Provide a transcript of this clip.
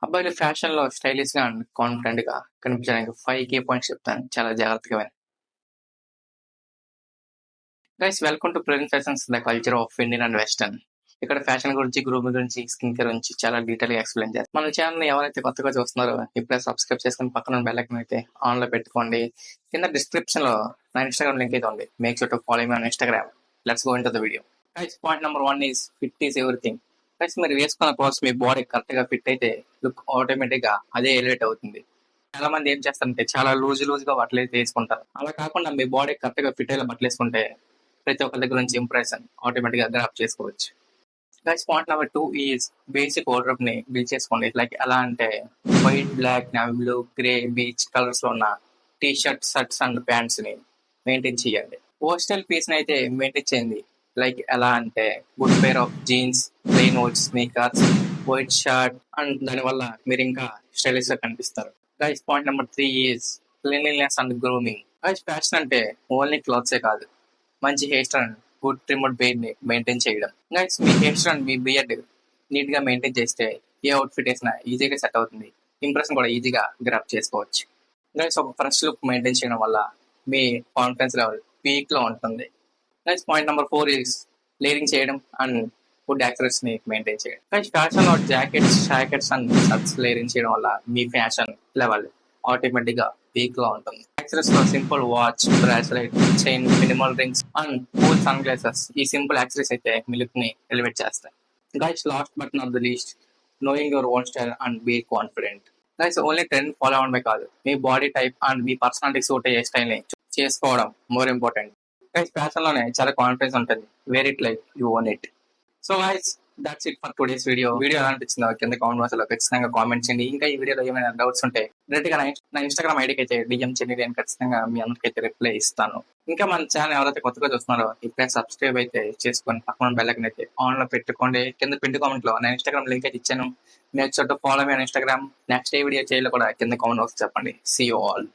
అబ్బాయిలు ఫ్యాషన్‌లో స్టైలిష్‌గా అండ్ కాన్ఫిడెంట్‌గా కనిపించడానికి 5 కీ పాయింట్స్ చెప్తాను. చాలా జాగ్రత్తగా వినండి. Guys welcome to present fashions the culture of Indian and western. ఇక్కడ ఫ్యాషన్ గురించి, గ్రూమింగ్ గురించి, స్కిన్ కేర్ గురించి చాలా డీటెయిల్‌గా ఎక్స్‌ప్లెయిన్ చేస్తాను. మన ఛానెల్‌ని ఎవరైతే కొత్తగా చూస్తున్నారో ఇప్పుడే సబ్స్క్రైబ్ చేసుకొని పక్కన బెల్ ఐకాన్ అయితే ఆన్‌లో పెట్టుకోండి. కింద డిస్క్రిప్షన్‌లో నా ఇన్‌స్టాగ్రామ్ లింక్ అయితే ఉంది. Make sure to follow me on Instagram. Let's go into the video. Guys point number 1 is fit is everything. Guys మీరు వేసుకున్న క్లాత్స్ మీ బాడీ కరెక్ట్‌గా ఫిట్ అయితే లుక్ ఆటోమేటిక్‌గా అదే ఎలివేట్ అవుతుంది. చాలా మంది ఏం చేస్తారంటే చాలా లూజ్ గా బట్టలు అయితే వేసుకుంటారు. అలా కాకుండా మీ బాడీ కరెక్ట్ గా ఫిట్ అయ్యేలా బట్టలు వేసుకుంటే ప్రతి ఒక్కరి దగ్గర నుంచి ఇంప్రెషన్ ఆటోమేటిక్ గా గ్రాప్ చేసుకోవచ్చు. Guys point number 2 is basic wardrobe ని బిల్డ్ చేసుకోండి. లైక్ ఎలా అంటే white, black, navy blue, grey, beige colours లో ఉన్న T shirt, shirts and pants ని మెయింటైన్ చేయండి. పోస్టల్ పీస్ ని అయితే మెయింటైన్ చేయండి. లైక్ ఎలా అంటే good pair of jeans, plain white sneakers, white shirt and దానివల్ల మీరు ఇంకా స్టైలిష్ గా కనిపిస్తారు. Guys point number 3 is cleanliness and grooming. Guys fashion అంటే ఓన్లీ క్లాత్సే కాదు, మంచి hair style and good trimmed beard ని మెయింటైన్ చేయడం. గైస్ మీ హెయిర్ స్టైల్ అండ్ మీ బియర్డ్ నీట్ గా మెయింటైన్ చేస్తే ఏ అవుట్ఫిట్ వేసినా ఈజీగా సెట్ అవుతుంది. ఇంప్రెషన్ కూడా ఈజీగా గ్రాప్ చేసుకోవచ్చు. గైస్ ఒక ఫ్రెష్ లుక్ మెయింటైన్ చేయడం వల్ల మీ కాన్ఫిడెన్స్ లెవెల్ పీక్ లో ఉంటుంది. Guys point number 4 is layering చేయడం అండ్ ఫుడ్ యాక్సెసరీస్ ని మెయింటైన్ చేయడం. గైస్ ఫ్యాషన్ లో jackets, jackets and shirts layering చేయడం వల్ల మీ ఫ్యాషన్ లెవెల్ ఆటోమేటిక్ గా పీక్ లో ఉంటుంది. యాక్సెసరీస్ లో simple watch, bracelet, chain, minimal rings and cool sunglasses, ఈ సింపుల్ యాక్సెసరీస్ అయితే మీ లుక్ ని ఎలివేట్ చేస్తాయి. Guys last but not the least, knowing your own style and be confident. Guys only trend follow అవడమే కాదు, మీ body type and మీ personality suit అయ్యే స్టైల్ ని చేసుకోవడం మోర్ ఇంపార్టెంట్. గైస్ ఫ్యాషన్ లోనే చాలా కాన్ఫిడెన్స్ ఉంటుంది. Wear it like you own it. So guys that's it for today's video. Video ఎలా అనిపించిందో కింద కామెంట్ బాక్స్ లో ఖచ్చితంగా కామెంట్ చేయండి. ఇంకా ఈ వీడియోలో ఏమైనా డౌట్స్ ఉంటే డైరెక్ట్ గా నా ఇన్స్టాగ్రామ్ ఐడికి అయితే డిఎం చేయండి. నేను ఖచ్చితంగా మీ అందరికైతే రిప్లై ఇస్తాను. ఇంకా మన ఛానల్ ఎవరైతే కొత్తగా చూస్తున్నారో ఇప్పుడే సబ్స్క్రైబ్ అయితే చేసుకొని పక్కన బెల్ ఐకాన్ అయితే ఆన్ లో పెట్టుకోండి. కింద పిండి కామెంట్ లో నా ఇన్స్టాగ్రామ్ లింక్ అయితే ఇచ్చాను. Next follow me on Instagram. Next ఏ వీడియో చేయాలో కూడా కింద కామెంట్ బాక్స్ చెప్పండి. See you all.